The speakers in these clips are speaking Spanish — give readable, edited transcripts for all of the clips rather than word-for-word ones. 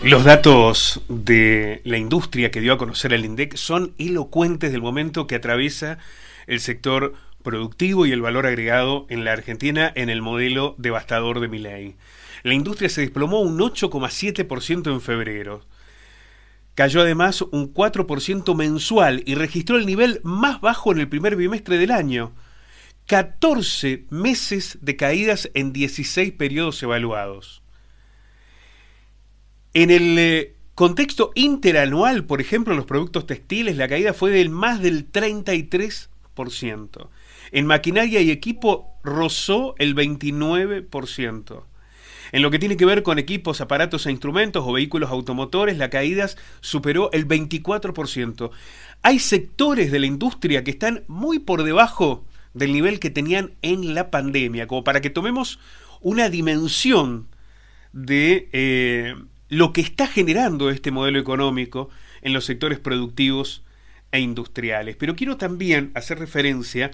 Los datos de la industria que dio a conocer el INDEC son elocuentes del momento que atraviesa el sector productivo y el valor agregado en la Argentina en el modelo devastador de Milei. La industria se desplomó un 8,7% en febrero. Cayó además un 4% mensual y registró el nivel más bajo en el primer bimestre del año. 14 meses de caídas en 16 periodos evaluados. En el contexto interanual, por ejemplo, en los productos textiles, la caída fue del más del 33%. En maquinaria y equipo rozó el 29%. En lo que tiene que ver con equipos, aparatos e instrumentos o vehículos automotores, la caída superó el 24%. Hay sectores de la industria que están muy por debajo del nivel que tenían en la pandemia, como para que tomemos una dimensión de lo que está generando este modelo económico en los sectores productivos e industriales. Pero quiero también hacer referencia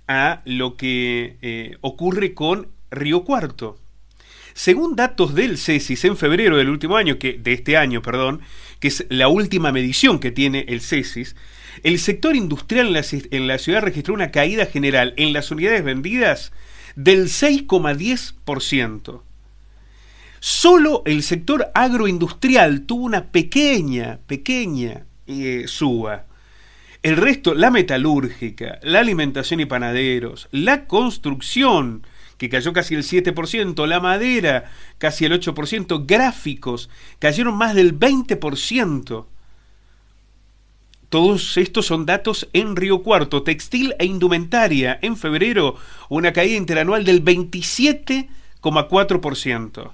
a lo que ocurre con Río Cuarto. Según datos del CESIS en febrero del último año, que es la última medición que tiene el CESIS, el sector industrial en la ciudad registró una caída general en las unidades vendidas del 6,10%. Solo el sector agroindustrial tuvo una pequeña suba. El resto, la metalúrgica, la alimentación y panaderos, la construcción, que cayó casi el 7%, la madera casi el 8%, gráficos cayeron más del 20%. Todos estos son datos en Río Cuarto. Textil e indumentaria, en febrero, una caída interanual del 27,4%.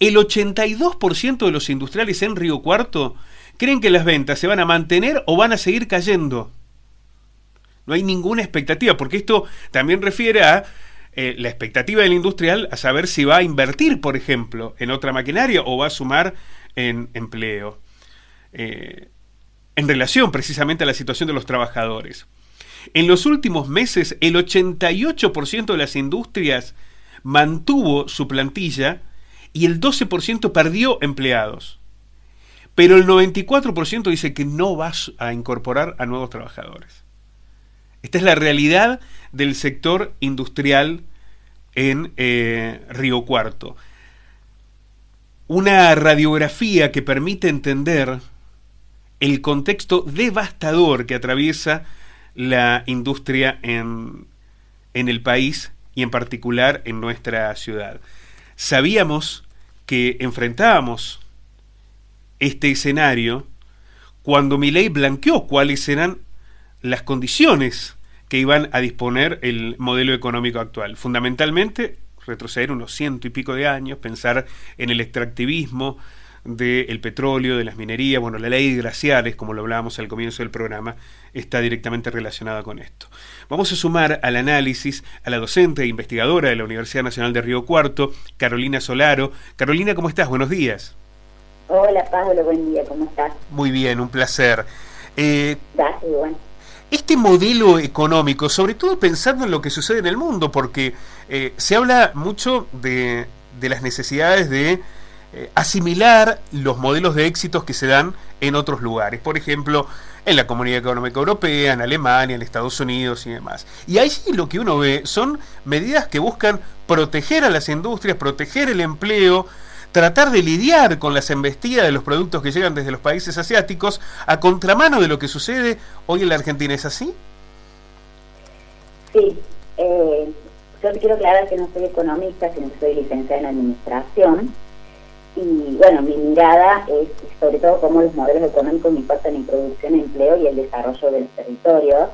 El 82% de los industriales en Río Cuarto creen que las ventas se van a mantener o van a seguir cayendo. No hay ninguna expectativa, porque esto también refiere a la expectativa del industrial a saber si va a invertir, por ejemplo, en otra maquinaria o va a sumar en empleo. En relación precisamente a la situación de los trabajadores. En los últimos meses, el 88% de las industrias mantuvo su plantilla y el 12% perdió empleados. Pero el 94% dice que no va a incorporar a nuevos trabajadores. Esta es la realidad del sector industrial en Río Cuarto. Una radiografía que permite entender el contexto devastador que atraviesa la industria en el país y en particular en nuestra ciudad. Sabíamos que enfrentábamos este escenario cuando Milei blanqueó cuáles eran las condiciones que iban a disponer el modelo económico actual. Fundamentalmente, retroceder unos 100 y pico de años, pensar en el extractivismo del petróleo, de las minerías. Bueno, la ley de glaciares, como lo hablábamos al comienzo del programa, está directamente relacionada con esto. Vamos a sumar al análisis a la docente e investigadora de la Universidad Nacional de Río Cuarto, Carolina Solaro. Carolina, ¿cómo estás? Buenos días. Hola, Pablo, buen día, ¿cómo estás? Muy bien, un placer. Gracias, bueno. Este modelo económico, sobre todo pensando en lo que sucede en el mundo, porque se habla mucho de las necesidades de asimilar los modelos de éxitos que se dan en otros lugares, por ejemplo, en la Comunidad Económica Europea, en Alemania, en Estados Unidos y demás. Y ahí lo que uno ve son medidas que buscan proteger a las industrias, proteger el empleo, tratar de lidiar con las embestidas de los productos que llegan desde los países asiáticos a contramano de lo que sucede hoy en la Argentina. ¿Es así? Sí, yo quiero aclarar que no soy economista, sino que soy licenciada en administración. Y bueno, mi mirada es sobre todo cómo los modelos económicos impactan en producción, empleo y el desarrollo de los territorios.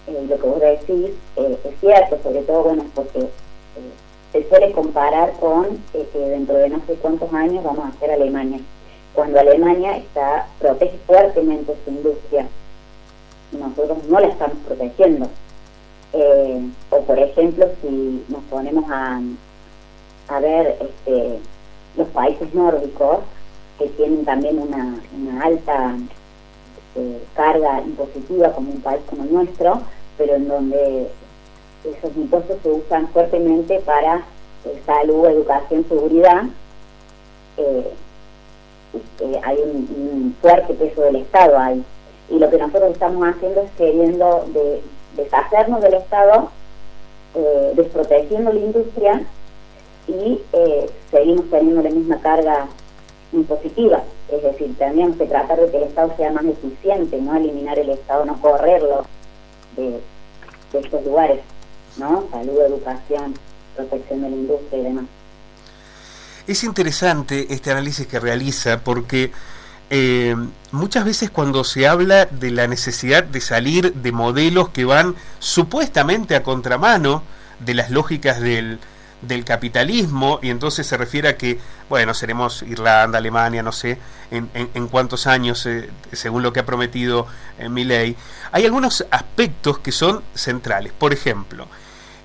Lo que vos decís es cierto, sobre todo bueno porque se suele comparar con que dentro de no sé cuántos años vamos a ser Alemania, cuando Alemania protege fuertemente su industria y nosotros no la estamos protegiendo. O por ejemplo, si nos ponemos a ver los países nórdicos, que tienen también una alta carga impositiva como un país como el nuestro, pero en donde esos impuestos se usan fuertemente para salud, educación, seguridad, y hay un fuerte peso del Estado ahí. Y lo que nosotros estamos haciendo es queriendo deshacernos del Estado, desprotegiendo la industria y seguimos teniendo la misma carga impositiva. Es decir, tendríamos que tratar de que el Estado sea más eficiente, no eliminar el Estado, no correrlo de estos lugares, ¿no? Salud, educación, protección de la industria y demás. Es interesante este análisis que realiza porque muchas veces cuando se habla de la necesidad de salir de modelos que van supuestamente a contramano de las lógicas del capitalismo, y entonces se refiere a que, bueno, seremos Irlanda, Alemania, no sé en cuántos años, según lo que ha prometido Milei, hay algunos aspectos que son centrales. Por ejemplo,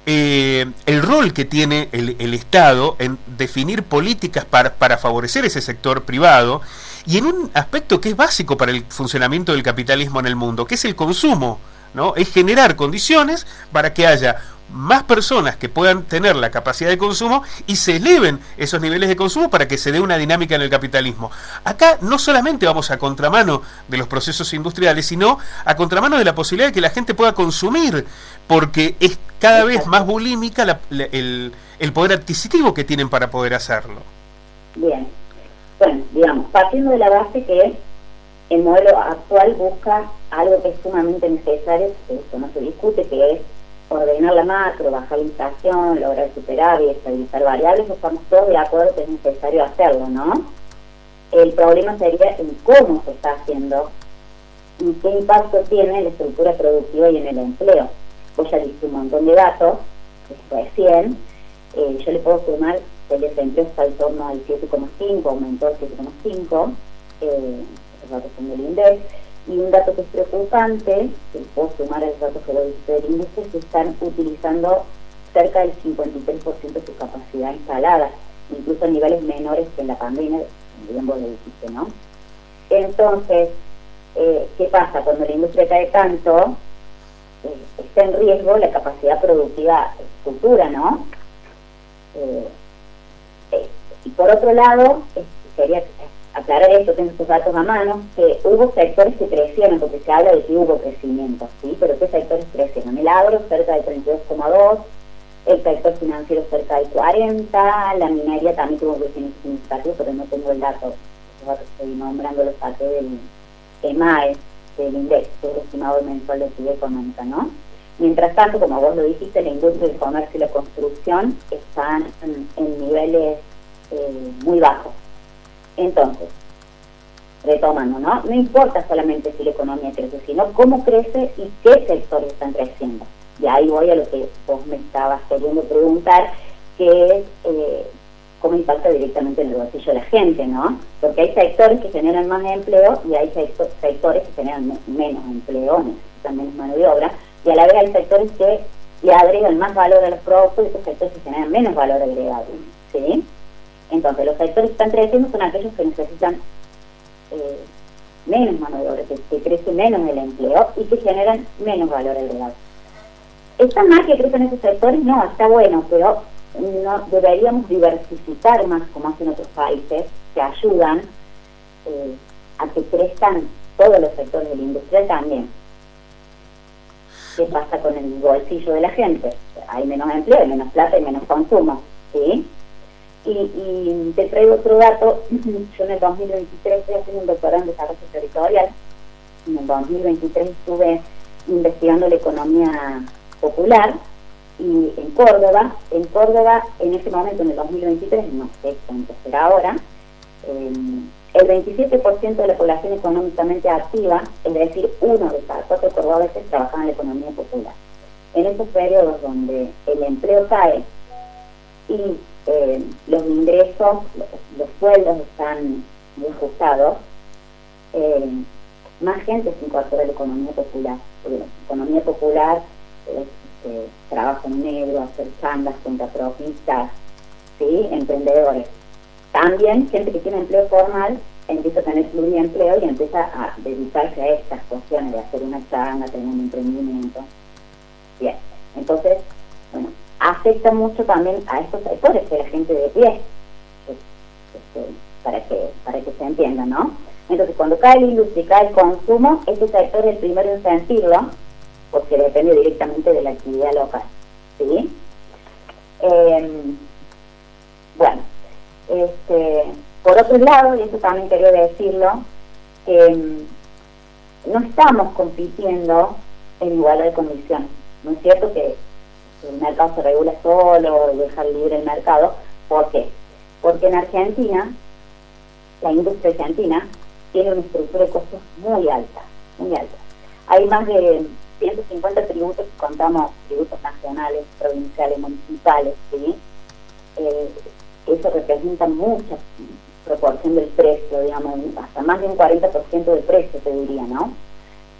el rol que tiene el Estado en definir políticas para favorecer ese sector privado, y en un aspecto que es básico para el funcionamiento del capitalismo en el mundo, que es el consumo, ¿no? Es generar condiciones para que haya más personas que puedan tener la capacidad de consumo y se eleven esos niveles de consumo para que se dé una dinámica en el capitalismo. Acá no solamente vamos a contramano de los procesos industriales, sino a contramano de la posibilidad de que la gente pueda consumir, porque es cada vez más bulímica el poder adquisitivo que tienen para poder hacerlo. Bien, bueno, digamos, partiendo de la base que el modelo actual busca algo que es sumamente necesario, que esto no se discute, que es ordenar la macro, bajar la inflación, lograr superar y estabilizar variables. Estamos todos de acuerdo que es necesario hacerlo, ¿no? El problema sería en cómo se está haciendo y qué impacto tiene en la estructura productiva y en el empleo. Vos ya diste un montón de datos, recién, yo le puedo sumar que el desempleo está en torno al 7,5, aumentó al 7,5, los datos son del INDEC. Y un dato que es preocupante, que puedo sumar a los datos que lo dice del índice, es que están utilizando cerca del 53% de su capacidad instalada, incluso a niveles menores que en la pandemia, bien vos lo dijiste, ¿no? Entonces, ¿qué pasa? Cuando la industria cae tanto, está en riesgo la capacidad productiva futura, ¿no? Y por otro lado, quería aclarar esto, tengo estos datos a mano, que hubo sectores que crecieron, porque se habla de que hubo crecimiento, ¿sí? Pero ¿qué sectores crecieron? El agro cerca de 32,2, el sector financiero cerca de 40, la minería también tuvo un crecimiento significativo, pero no tengo el dato, los datos que estoy nombrando los saqué del EMAE, del INDEX, que es el estimado mensual de actividad económica, ¿no? Mientras tanto, como vos lo dijiste, la industria, el comercio y la construcción están en niveles muy bajos. Entonces, retomando, ¿no? No importa solamente si la economía crece, sino cómo crece y qué sectores están creciendo. Y ahí voy a lo que vos me estabas queriendo preguntar, que es cómo impacta directamente en el bolsillo de la gente, ¿no? Porque hay sectores que generan más empleo y hay sectores que generan menos empleo, necesitan menos mano de obra, y a la vez hay sectores que le agregan más valor a los productos y esos sectores que generan menos valor agregado, ¿sí? Entonces, los sectores que están creciendo son aquellos que necesitan menos mano de obra, que crece menos el empleo y que generan menos valor agregado. ¿Está mal que crecen esos sectores? No, está bueno, pero no deberíamos diversificar más, como hacen otros países, que ayudan a que crezcan todos los sectores de la industria también. ¿Qué pasa con el bolsillo de la gente? Hay menos empleo, hay menos plata y menos consumo, ¿sí? Y te traigo otro dato. Yo en el 2023 estoy haciendo un doctorado en desarrollo territorial. En el 2023 estuve investigando la economía popular y en Córdoba, en ese momento, en el 2023, no sé cuánto será ahora, el 27% de la población económicamente activa, es decir, 1 de cada 4 cordobeses trabajaba en la economía popular. En esos periodos donde el empleo cae y los ingresos, los sueldos están muy ajustados, más gente se incorpora a la economía popular. Porque la economía popular es trabajo en negro, hacer changas, contrapropistas, ¿sí? Emprendedores. También gente que tiene empleo formal empieza a tener pluriempleo y empieza a dedicarse a estas cuestiones de hacer una changa, tener un emprendimiento. Bien, entonces, bueno, afecta mucho también a estos sectores, que la gente de pie, para que se entienda, ¿no? Entonces, cuando cae la industria y cae el consumo, este sector es el primero en sentirlo, porque depende directamente de la actividad local, ¿sí? Bueno, por otro lado, y eso también quería decirlo, no estamos compitiendo en igualdad de condiciones. No es cierto que el mercado se regula solo, dejar libre el mercado. ¿Por qué? Porque en Argentina, la industria argentina tiene una estructura de costos muy alta, muy alta. Hay más de 150 tributos, que contamos tributos nacionales, provinciales, municipales, ¿sí? Eso representa mucha proporción del precio, digamos, hasta más de un 40% del precio, te diría, ¿no?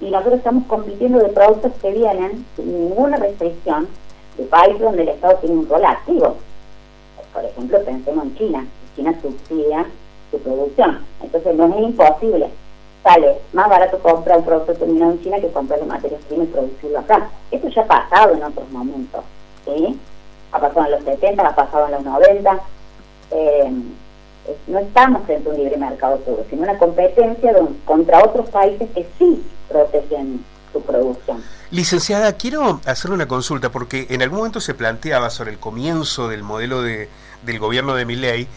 Y nosotros estamos compitiendo de productos que vienen sin ninguna restricción de países donde el Estado tiene un rol activo. Por ejemplo, pensemos en China. China subsidia su producción. Entonces no es imposible. Sale más barato comprar un producto terminado en China que comprar las materias primas y producirlo acá. Eso ya ha pasado en otros momentos, ¿sí? Ha pasado en los 70, ha pasado en los 90. No estamos frente a un libre mercado puro, sino una competencia contra otros países que sí protegen su producción. Licenciada, quiero hacerle una consulta, porque en algún momento se planteaba sobre el comienzo del modelo del gobierno de Milei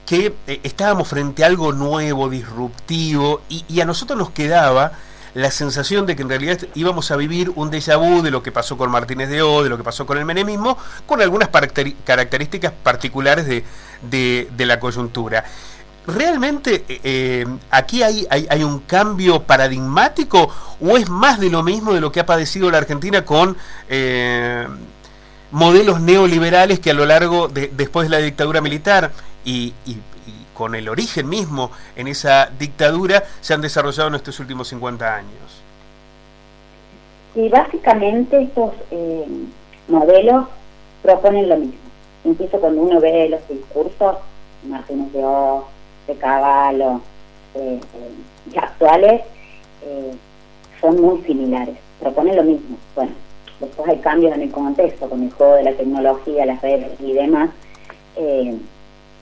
que estábamos frente a algo nuevo, disruptivo, y a nosotros nos quedaba la sensación de que en realidad íbamos a vivir un déjà vu de lo que pasó con Martínez de O, de lo que pasó con el menemismo, con algunas características particulares de la coyuntura. ¿Realmente aquí hay un cambio paradigmático o es más de lo mismo de lo que ha padecido la Argentina con modelos neoliberales que a lo largo después de la dictadura militar y con el origen mismo en esa dictadura se han desarrollado en estos últimos 50 años? Y básicamente estos modelos proponen lo mismo. Incluso cuando uno ve los discursos, Martínez de O, de Cavallo, actuales, son muy similares, proponen lo mismo. Bueno, después hay cambios en el contexto, con el juego de la tecnología, las redes y demás,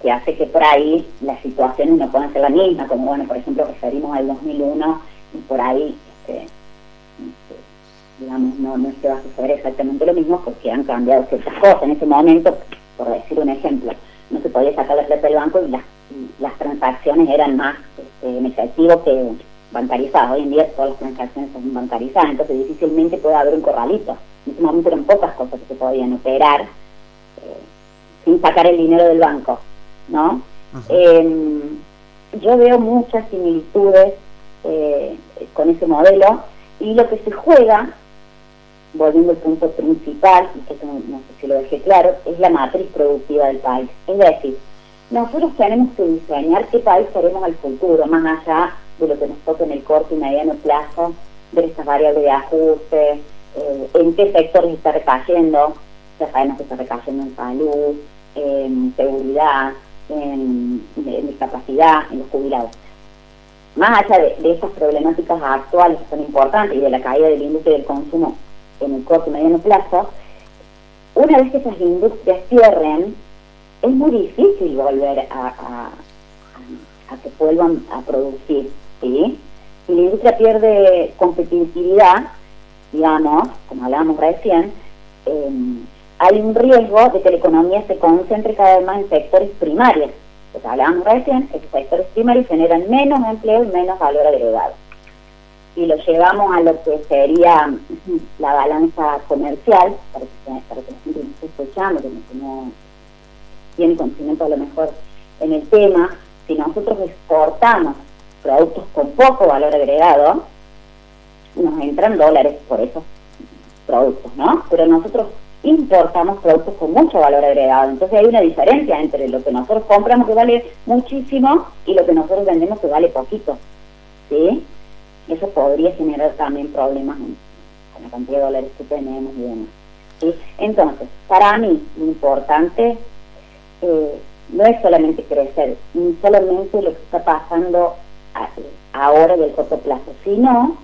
que hace que por ahí las situaciones no puedan ser las mismas, como bueno, por ejemplo, referimos al 2001 y por ahí, digamos, no es que va a suceder exactamente lo mismo porque han cambiado ciertas cosas. En ese momento, por decir un ejemplo, no se podía sacar la plata del banco y las transacciones eran más en efectivo que bancarizadas. Hoy en día todas las transacciones son bancarizadas, entonces difícilmente puede haber un corralito. En ese momento eran pocas cosas que se podían operar sin sacar el dinero del banco, ¿no? Yo veo muchas similitudes con ese modelo, y lo que se juega, volviendo al punto principal, y que eso no sé si lo dejé claro, es la matriz productiva del país. Es decir, nosotros tenemos que diseñar qué país queremos al futuro, más allá de lo que nos toca en el corto y mediano plazo, ver estas variables de ajuste, en qué sectores está recayendo. Ya sabemos que está recayendo en salud, en seguridad, en discapacidad, en los jubilados. Más allá de estas problemáticas actuales que son importantes y de la caída del índice del consumo en el corto y mediano plazo, una vez que esas industrias cierren, es muy difícil volver a que vuelvan a producir, ¿sí? Si la industria pierde competitividad, digamos, como hablábamos recién, hay un riesgo de que la economía se concentre cada vez más en sectores primarios. Lo que hablábamos recién, esos sectores primarios generan menos empleo y menos valor agregado. Y lo llevamos a lo que sería la balanza comercial, para que la gente no esté escuchando, que no tiene conocimiento a lo mejor en el tema. Si nosotros exportamos productos con poco valor agregado, nos entran dólares por esos productos, ¿no? Pero nosotros importamos productos con mucho valor agregado. Entonces hay una diferencia entre lo que nosotros compramos, que vale muchísimo, y lo que nosotros vendemos, que vale poquito, ¿sí? Eso podría generar también problemas con la cantidad de dólares que tenemos y demás, ¿sí? Entonces, para mí, lo importante no es solamente crecer, ni solamente lo que está pasando ahora del corto plazo, sino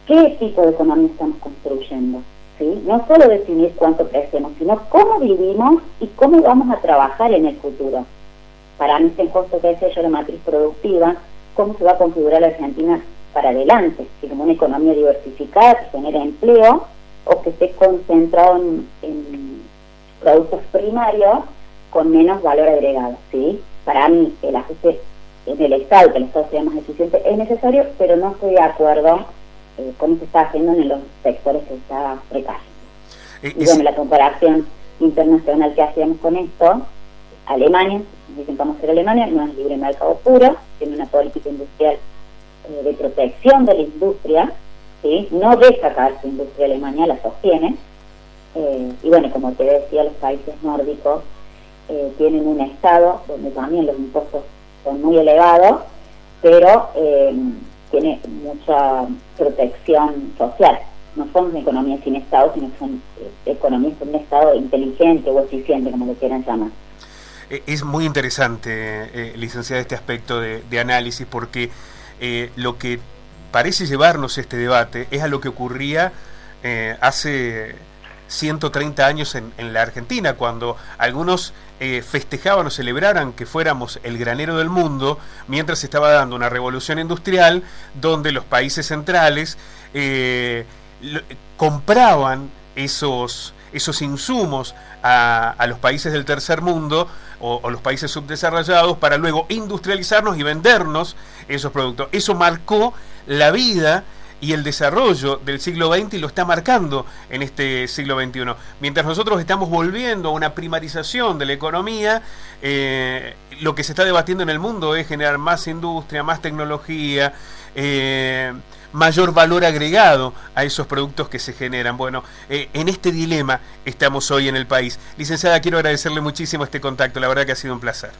qué tipo de economía estamos construyendo, ¿sí? No solo definir cuánto crecemos, sino cómo vivimos y cómo vamos a trabajar en el futuro. Para mí, este costo que decía yo, la matriz productiva, cómo se va a configurar la Argentina para adelante, si como una economía diversificada que genera empleo o que esté concentrado en productos primarios con menos valor agregado, ¿sí? Para mí el ajuste en el Estado, que el Estado sea más eficiente, es necesario, pero no estoy de acuerdo con lo que está haciendo en los sectores que está precario. Y bueno, la comparación internacional que hacíamos con esto, Alemania, intentamos ser Alemania, no es libre mercado puro, tiene una política industrial de protección de la industria, ¿sí? No deja caer su industria. Alemania, la sostiene, y bueno, como te decía, los países nórdicos tienen un Estado donde también los impuestos son muy elevados, pero tiene mucha protección social. No son una economía sin Estado, sino que son economías con un Estado inteligente o eficiente, como lo quieran llamar. Es muy interesante, licenciada, este aspecto de análisis, porque lo que parece llevarnos este debate es a lo que ocurría hace 130 años en la Argentina, cuando algunos festejaban o celebraran que fuéramos el granero del mundo, mientras se estaba dando una revolución industrial donde los países centrales compraban esos insumos a los países del tercer mundo o los países subdesarrollados para luego industrializarnos y vendernos esos productos. Eso marcó la vida y el desarrollo del siglo XX y lo está marcando en este siglo XXI. Mientras nosotros estamos volviendo a una primarización de la economía, lo que se está debatiendo en el mundo es generar más industria, más tecnología, mayor valor agregado a esos productos que se generan. Bueno, en este dilema estamos hoy en el país. Licenciada, quiero agradecerle muchísimo este contacto, la verdad que ha sido un placer.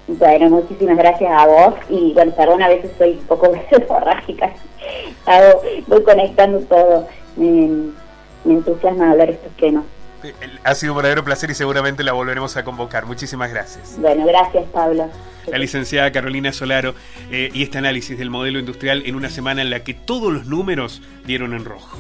Bueno, muchísimas gracias a vos, y bueno, perdón, a veces soy un poco borrágica, voy conectando todo, me entusiasma hablar estos temas. Ha sido un verdadero placer y seguramente la volveremos a convocar. Muchísimas gracias. Bueno, gracias, Pablo. La licenciada Carolina Solaro y este análisis del modelo industrial en una semana en la que todos los números dieron en rojo.